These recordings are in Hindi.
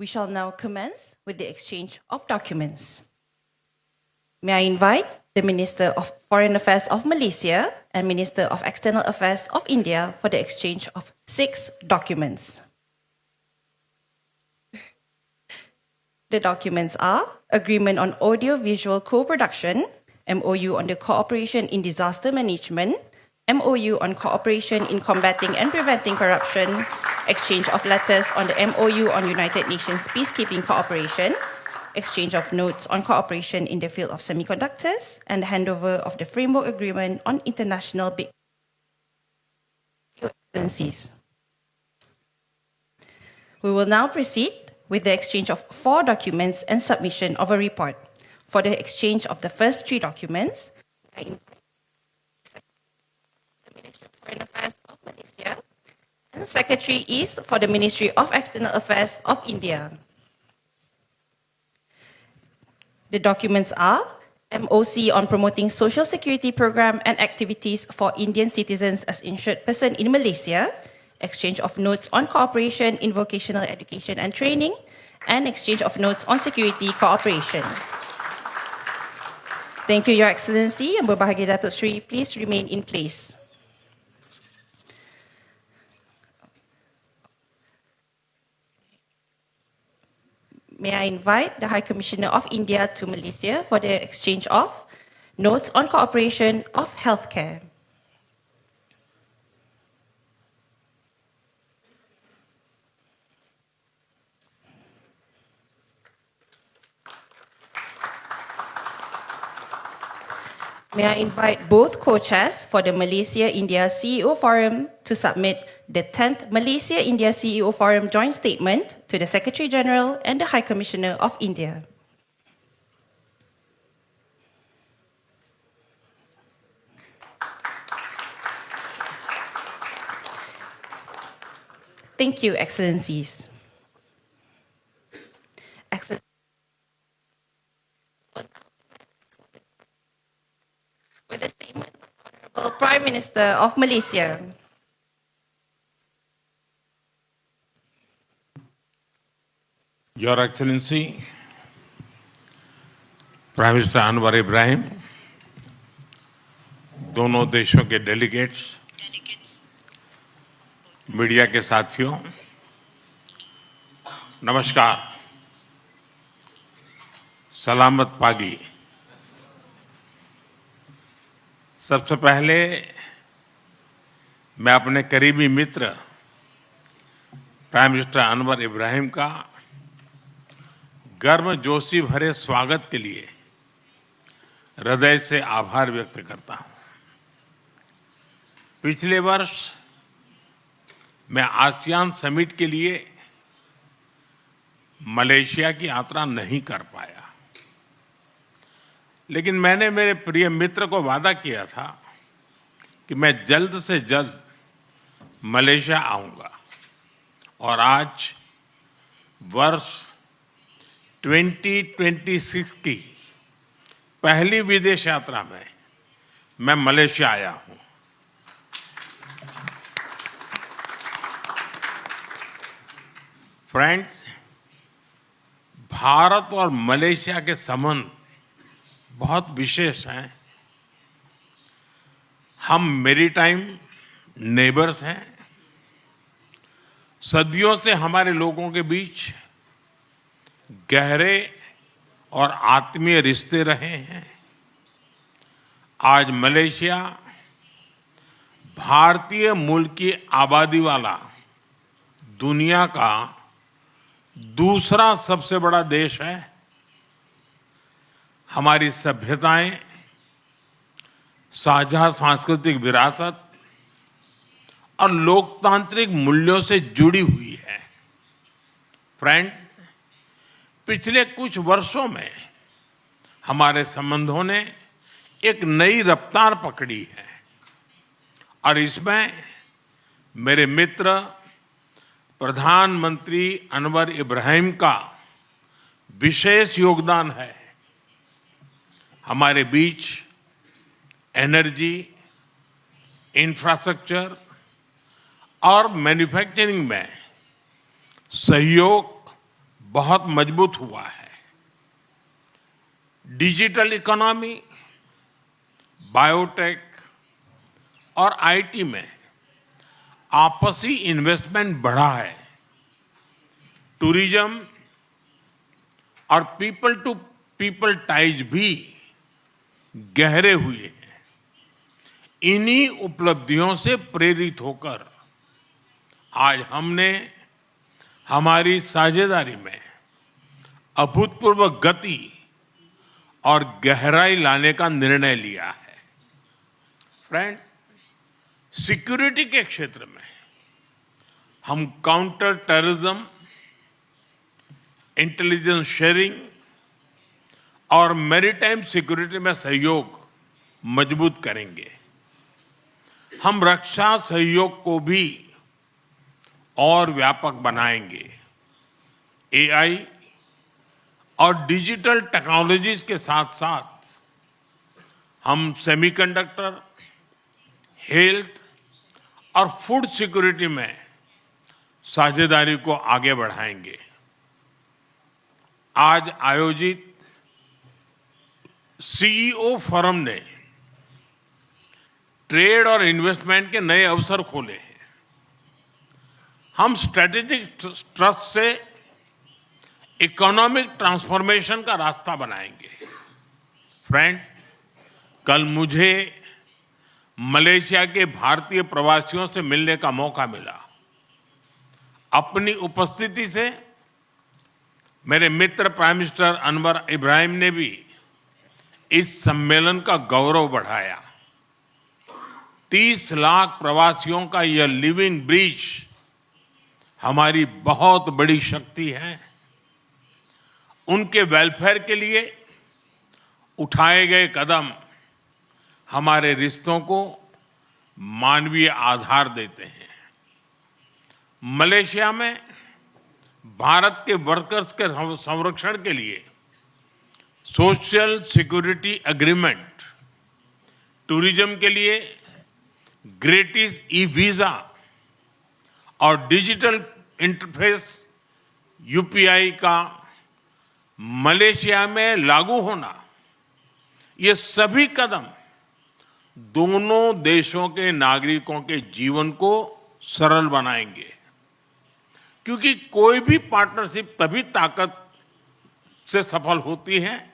We shall now commence with the exchange of documents. May I invite the Minister of Foreign Affairs of Malaysia and Minister of External Affairs of India for the exchange of 6 documents. The documents are Agreement on Audio-Visual Co-Production, MOU on the Cooperation in Disaster Management, MOU on Cooperation in Combating and Preventing Corruption, exchange of letters on the MOU on United Nations Peacekeeping Cooperation, exchange of notes on cooperation in the field of semiconductors, and the handover of the Framework Agreement on International Big Excellencies. We will now proceed with the exchange of 4 documents and submission of a report. For the exchange of the first 3 documents, the Ministry of Foreign Affairs of Malaysia, and the Secretary is for the Ministry of External Affairs of India. The documents are MOC on promoting social security program and activities for Indian citizens as insured person in Malaysia, exchange of notes on cooperation in vocational education and training, and exchange of notes on security cooperation. Thank you, Your Excellency, and Berbahagia Datuk Seri, please remain in place. May I invite the High Commissioner of India to Malaysia for the exchange of notes on cooperation of healthcare. May I invite both co-chairs for the Malaysia-India CEO Forum to submit the 10th Malaysia-India CEO Forum joint statement to the Secretary General and the High Commissioner of India. Thank you, Excellencies. With a statement, Honorable Prime Minister of Malaysia. Your Excellency, prime minister Anwar Ibrahim, दोनों देशों के डेलीगेट्स, मीडिया के साथियों, नमस्कार। सलामत पागी। सबसे पहले मैं अपने करीबी मित्र प्राइम मिनिस्टर अनवर इब्राहिम का गर्मजोशी भरे स्वागत के लिए हृदय से आभार व्यक्त करता हूं। पिछले वर्ष मैं आसियान समिट के लिए मलेशिया की यात्रा नहीं कर पाया, लेकिन मैंने मेरे प्रिय मित्र को वादा किया था कि मैं जल्द से जल्द मलेशिया आऊंगा, और आज वर्ष 2026 की पहली विदेश यात्रा में मैं मलेशिया आया हूं। फ्रेंड्स, भारत और मलेशिया के संबंध बहुत विशेष हैं। हम मैरीटाइम नेबर्स हैं। सदियों से हमारे लोगों के बीच गहरे और आत्मीय रिश्ते रहे हैं। आज मलेशिया भारतीय मूल की आबादी वाला दुनिया का दूसरा सबसे बड़ा देश है। हमारी सभ्यताएं, साझा सांस्कृतिक विरासत और लोकतांत्रिक मूल्यों से जुड़ी हुई है। फ्रेंड्स, पिछले कुछ वर्षों में हमारे संबंधों ने एक नई रफ्तार पकड़ी है, और इसमें मेरे मित्र प्रधानमंत्री अनवर इब्राहिम का विशेष योगदान है। हमारे बीच एनर्जी, इंफ्रास्ट्रक्चर और मैन्युफैक्चरिंग में सहयोग बहुत मजबूत हुआ है। डिजिटल इकोनॉमी, बायोटेक और आईटी में आपसी इन्वेस्टमेंट बढ़ा है। टूरिज्म और पीपल टू पीपल टाइज भी गहरे हुए हैं। इन्हीं उपलब्धियों से प्रेरित होकर आज हमने हमारी साझेदारी में अभूतपूर्व गति और गहराई लाने का निर्णय लिया है। फ्रेंड्स, सिक्योरिटी के क्षेत्र में हम काउंटर टेररिज्म, इंटेलिजेंस शेयरिंग और मैरीटाइम सिक्योरिटी में सहयोग मजबूत करेंगे। हम रक्षा सहयोग को भी और व्यापक बनाएंगे। एआई और डिजिटल टेक्नोलॉजीज के साथ साथ हम सेमीकंडक्टर, हेल्थ और फूड सिक्योरिटी में साझेदारी को आगे बढ़ाएंगे। आज आयोजित सीईओ फोरम ने ट्रेड और इन्वेस्टमेंट के नए अवसर खोले हैं। हम स्ट्रेटेजिक ट्रस्ट से इकोनॉमिक ट्रांसफॉर्मेशन का रास्ता बनाएंगे। फ्रेंड्स, कल मुझे मलेशिया के भारतीय प्रवासियों से मिलने का मौका मिला। अपनी उपस्थिति से मेरे मित्र प्राइम मिनिस्टर अनवर इब्राहिम ने भी इस सम्मेलन का गौरव बढ़ाया। 30 लाख प्रवासियों का यह लिविंग ब्रिज हमारी बहुत बड़ी शक्ति है। उनके वेलफेयर के लिए उठाए गए कदम हमारे रिश्तों को मानवीय आधार देते हैं। मलेशिया में भारत के वर्कर्स के संरक्षण के लिए सोशल सिक्योरिटी एग्रीमेंट, टूरिज्म के लिए ग्रेटिस ई वीजा और डिजिटल इंटरफेस यूपीआई का मलेशिया में लागू होना, ये सभी कदम दोनों देशों के नागरिकों के जीवन को सरल बनाएंगे। क्योंकि कोई भी पार्टनरशिप तभी ताकत से सफल होती है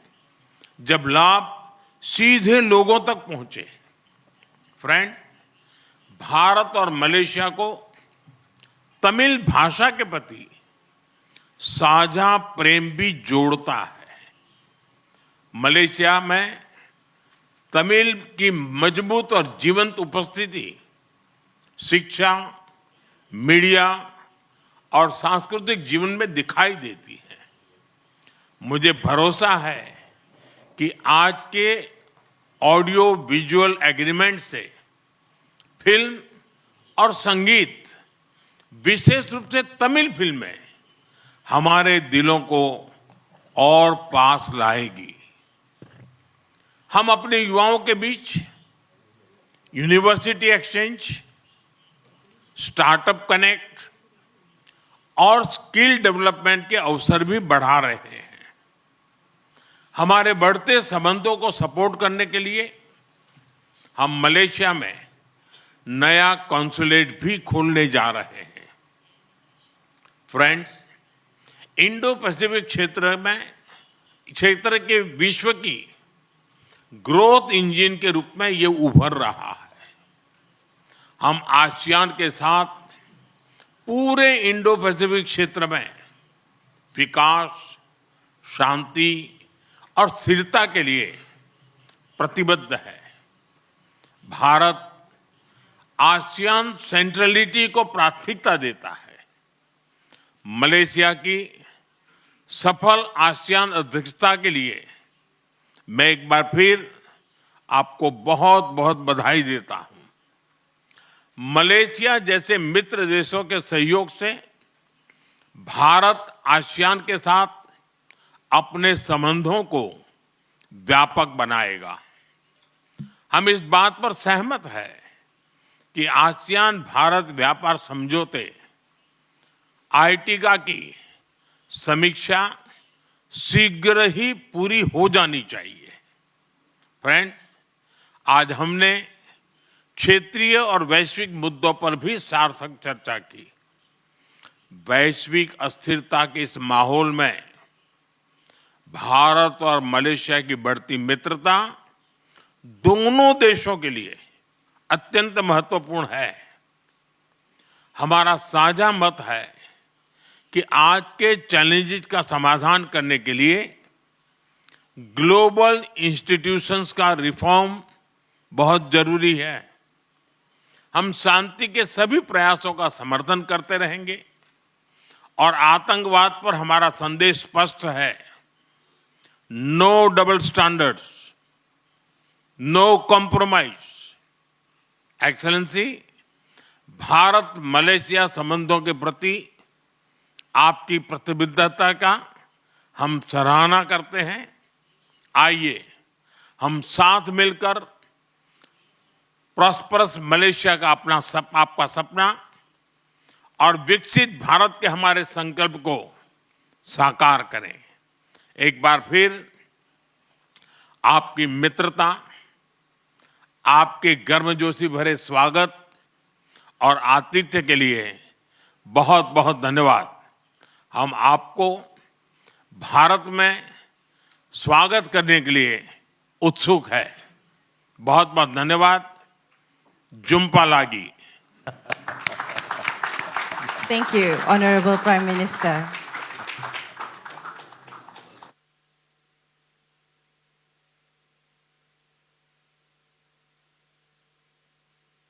जब लाभ सीधे लोगों तक पहुंचे। फ्रेंड्स, भारत और मलेशिया को तमिल भाषा के प्रति साझा प्रेम भी जोड़ता है। मलेशिया में तमिल की मजबूत और जीवंत उपस्थिति शिक्षा, मीडिया और सांस्कृतिक जीवन में दिखाई देती है। मुझे भरोसा है कि आज के ऑडियो विजुअल एग्रीमेंट से फिल्म और संगीत, विशेष रूप से तमिल फिल्में, हमारे दिलों को और पास लाएगी। हम अपने युवाओं के बीच यूनिवर्सिटी एक्सचेंज, स्टार्टअप कनेक्ट और स्किल डेवलपमेंट के अवसर भी बढ़ा रहे हैं। हमारे बढ़ते संबंधों को सपोर्ट करने के लिए हम मलेशिया में नया कॉन्सुलेट भी खोलने जा रहे हैं। फ्रेंड्स, इंडो पैसिफिक क्षेत्र के विश्व की ग्रोथ इंजन के रूप में ये उभर रहा है। हम आसियान के साथ पूरे इंडो पैसिफिक क्षेत्र में विकास, शांति और स्थिरता के लिए प्रतिबद्ध है। भारत आसियान सेंट्रलिटी को प्राथमिकता देता है। मलेशिया की सफल आसियान अध्यक्षता के लिए मैं एक बार फिर आपको बहुत बहुत बधाई देता हूं। मलेशिया जैसे मित्र देशों के सहयोग से भारत आसियान के साथ अपने संबंधों को व्यापक बनाएगा। हम इस बात पर सहमत हैं कि आसियान भारत व्यापार समझौते आर्टिगा की समीक्षा शीघ्र ही पूरी हो जानी चाहिए। फ्रेंड्स, आज हमने क्षेत्रीय और वैश्विक मुद्दों पर भी सार्थक चर्चा की। वैश्विक अस्थिरता के इस माहौल में भारत और मलेशिया की बढ़ती मित्रता दोनों देशों के लिए अत्यंत महत्वपूर्ण है। हमारा साझा मत है कि आज के चैलेंजेस का समाधान करने के लिए ग्लोबल इंस्टीट्यूशंस का रिफॉर्म बहुत जरूरी है। हम शांति के सभी प्रयासों का समर्थन करते रहेंगे और आतंकवाद पर हमारा संदेश स्पष्ट है। No double standards, no compromise. Excellency, Bharat Malaysia संबंधों के प्रति आपकी प्रतिबद्धता का हम सराहना करते हैं। आइए हम साथ मिलकर प्रॉस्परस मलेशिया का आपका सपना और विकसित भारत के हमारे संकल्प को साकार करें। एक बार फिर आपकी मित्रता, आपके गर्मजोशी भरे स्वागत और आतिथ्य के लिए बहुत बहुत धन्यवाद। हम आपको भारत में स्वागत करने के लिए उत्सुक है। बहुत बहुत धन्यवाद। जुम्पा लागी। Thank you, Honorable Prime Minister.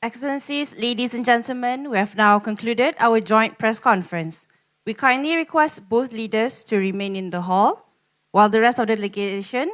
Excellencies, ladies and gentlemen, we have now concluded our joint press conference. We kindly request both leaders to remain in the hall while the rest of the delegation